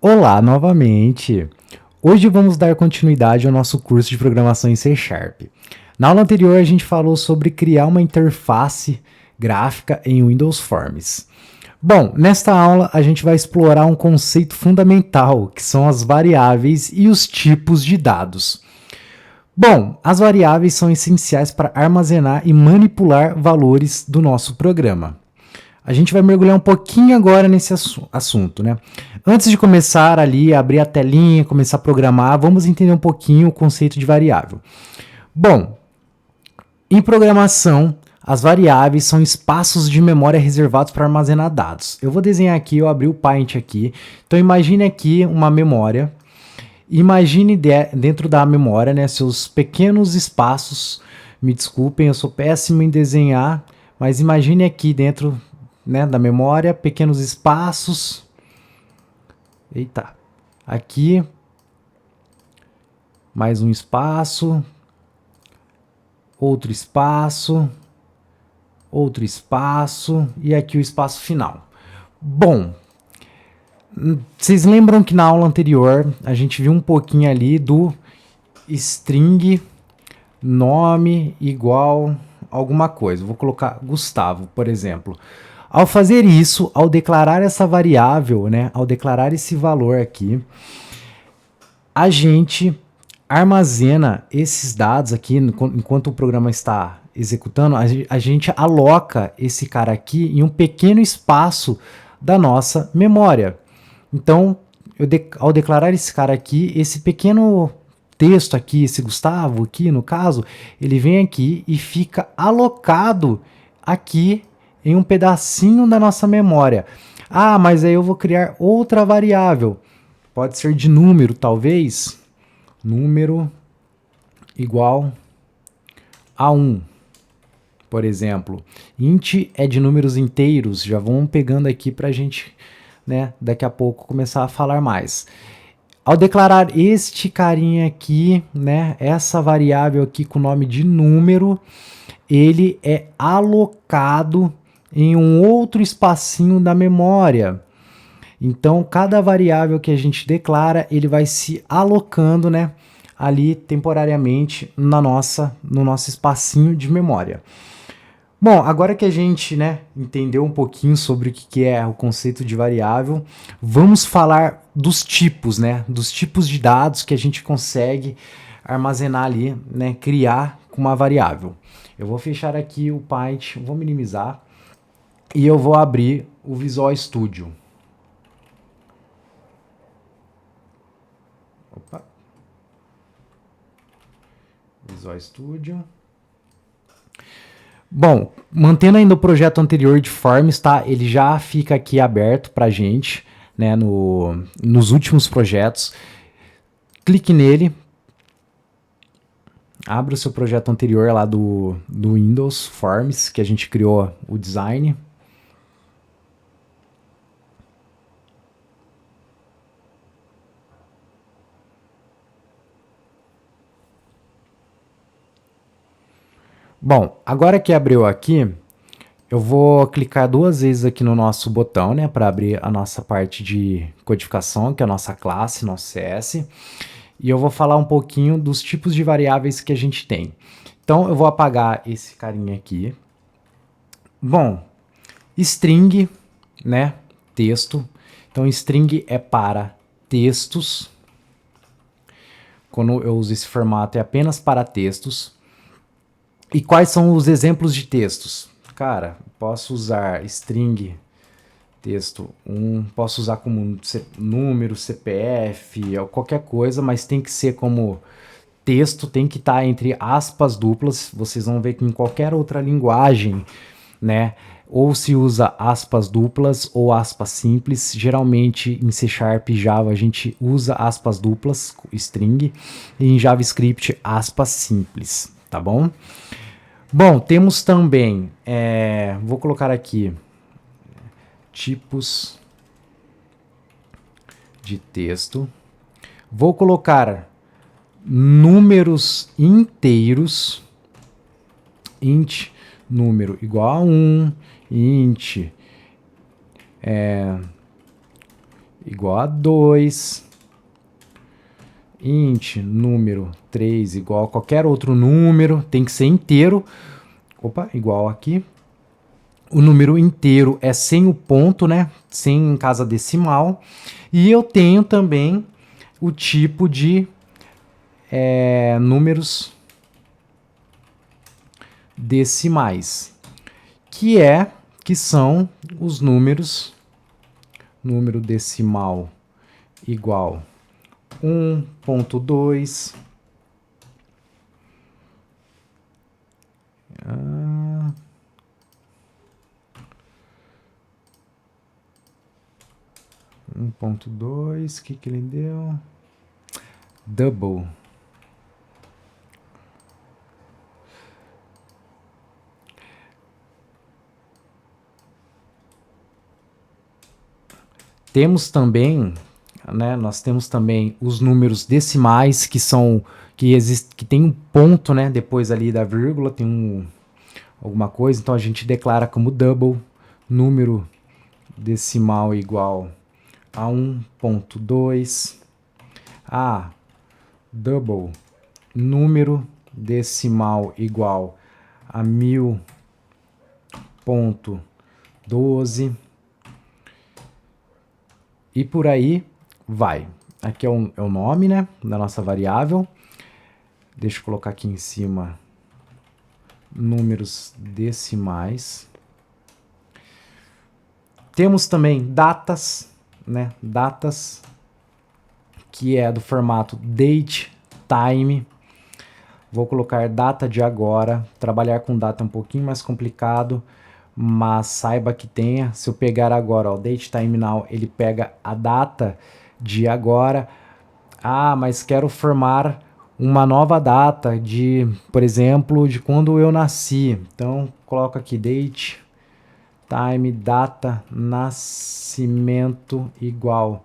Olá novamente! Hoje vamos dar continuidade ao nosso curso de programação em C Sharp. Na aula anterior a gente falou sobre criar uma interface gráfica em Windows Forms. Bom, nesta aula a gente vai explorar um conceito fundamental, que são as variáveis e os tipos de dados. Bom, as variáveis são essenciais para armazenar e manipular valores do nosso programa. A gente vai mergulhar um pouquinho agora nesse assunto, né? Antes de começar ali, abrir a telinha, começar a programar, vamos entender um pouquinho o conceito de variável. Bom, em programação, as variáveis são espaços de memória reservados para armazenar dados. Eu vou desenhar aqui, eu abri o Paint aqui. Então imagine aqui uma memória. Imagine dentro da memória, né, seus pequenos espaços. Me desculpem, eu sou péssimo em desenhar, mas imagine aqui dentro, né, da memória, pequenos espaços. Eita, aqui mais um espaço, outro espaço e aqui o espaço final. Bom, vocês lembram que na aula anterior a gente viu um pouquinho ali do string nome igual alguma coisa. Vou colocar Gustavo, por exemplo. Ao fazer isso, ao declarar essa variável, né, ao declarar esse valor aqui, a gente armazena esses dados aqui, enquanto o programa está executando, a gente aloca esse cara aqui em um pequeno espaço da nossa memória. Então, ao declarar esse cara aqui, esse pequeno texto aqui, esse Gustavo aqui, no caso, ele vem aqui e fica alocado aqui em um pedacinho da nossa memória. Ah, mas aí eu vou criar outra variável. Pode ser de número, talvez. Número igual a 1, por exemplo. Int é de números inteiros. Já vamos pegando aqui para a gente, né, daqui a pouco começar a falar mais. Ao declarar este carinha aqui, né, essa variável aqui com o nome de número, ele é alocado em um outro espacinho da memória. Então, cada variável que a gente declara, ele vai se alocando, né, ali temporariamente no nosso espacinho de memória. Bom, agora que a gente, né, entendeu um pouquinho sobre o que é o conceito de variável, vamos falar dos tipos, né, dos tipos de dados que a gente consegue armazenar ali, né, criar com uma variável. Eu vou fechar aqui o Paint, vou minimizar e eu vou abrir o Visual Studio. Opa. Visual Studio. Bom, mantendo ainda o projeto anterior de Forms, tá? Ele já fica aqui aberto pra gente, né, nos últimos projetos. Clique nele. Abra o seu projeto anterior lá do Windows Forms, que a gente criou o design. Bom, agora que abriu aqui, eu vou clicar 2 vezes aqui no nosso botão, né, para abrir a nossa parte de codificação, que é a nossa classe, nosso CS. E eu vou falar um pouquinho dos tipos de variáveis que a gente tem. Então, eu vou apagar esse carinha aqui. Bom, string, né, texto. Então, string é para textos. Quando eu uso esse formato, é apenas para textos. E quais são os exemplos de textos? Cara, posso usar string texto 1, posso usar como número, CPF, ou qualquer coisa, mas tem que ser como texto, tem que estar entre aspas duplas. Vocês vão ver que em qualquer outra linguagem, né, ou se usa aspas duplas ou aspas simples. Geralmente em C Sharp e Java a gente usa aspas duplas, string, e em JavaScript aspas simples, tá bom? Bom, temos também, vou colocar aqui, tipos de texto. Vou colocar números inteiros, int número igual a 1, int igual a 2. Int número 3 igual a qualquer outro número, tem que ser inteiro. Opa, igual aqui. O número inteiro é sem o ponto, né? Sem casa decimal. E eu tenho também o tipo de números decimais, que são os número decimal igual 1.2, 1.2, que ele deu? Double. Temos também, né, nós temos também os números decimais que tem um ponto, né, depois ali da vírgula, tem alguma coisa, então a gente declara como double, número decimal igual a 1.2, double, número decimal igual a 1000.12, e por aí vai. Aqui é o nome, né, da nossa variável. Deixa eu colocar aqui em cima números decimais. Temos também datas, né, datas, que é do formato date, time. Vou colocar data de agora. Trabalhar com data é um pouquinho mais complicado, mas saiba que tenha. Se eu pegar agora, ó, date time now, ele pega a data de agora. Mas quero formar uma nova data de, por exemplo, de quando eu nasci. Então, coloco aqui date time, data, nascimento igual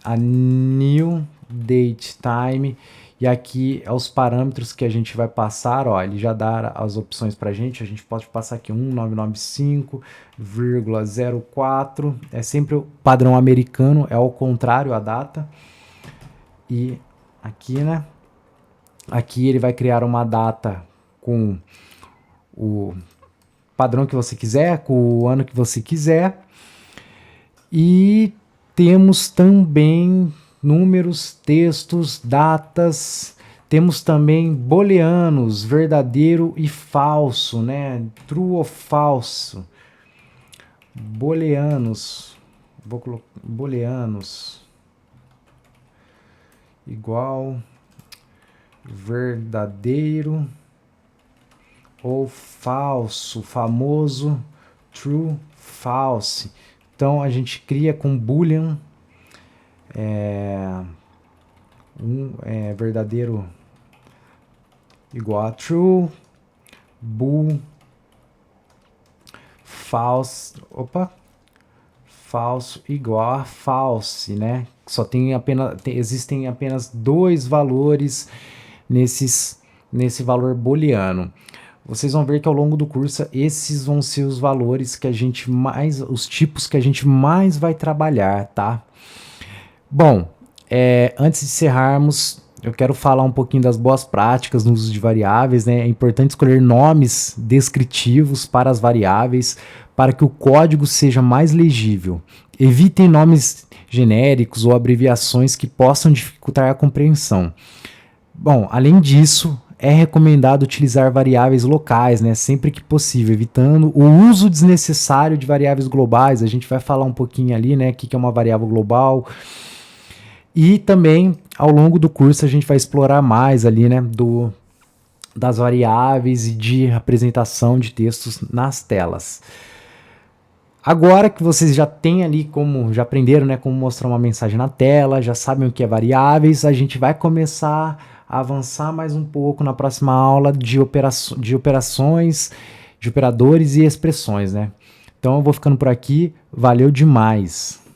a new date time. E aqui é os parâmetros que a gente vai passar, ó, ele já dá as opções pra gente, a gente pode passar aqui 1995,04, é sempre o padrão americano, é ao contrário a data. E aqui, né, aqui ele vai criar uma data com o padrão que você quiser, com o ano que você quiser. E temos também números, textos, datas. Temos também booleanos, verdadeiro e falso, né? True ou falso. Booleanos. Vou colocar booleanos igual verdadeiro ou falso, famoso true, false. Então a gente cria com boolean verdadeiro igual a true, bool, false, falso igual a false, né? Só existem apenas dois valores nesse valor booleano. Vocês vão ver que ao longo do curso esses vão ser os valores que os tipos que a gente mais vai trabalhar, tá? Bom, antes de encerrarmos, eu quero falar um pouquinho das boas práticas no uso de variáveis, né? É importante escolher nomes descritivos para as variáveis, para que o código seja mais legível. Evitem nomes genéricos ou abreviações que possam dificultar a compreensão. Bom, além disso, é recomendado utilizar variáveis locais, né, sempre que possível, evitando o uso desnecessário de variáveis globais. A gente vai falar um pouquinho ali, né, o que é uma variável global. E também, ao longo do curso, a gente vai explorar mais ali, né, das variáveis e de apresentação de textos nas telas. Agora que vocês já têm ali já aprenderam, né, como mostrar uma mensagem na tela, já sabem o que é variáveis, a gente vai começar a avançar mais um pouco na próxima aula de operações, de operadores e expressões, né? Então eu vou ficando por aqui, valeu demais!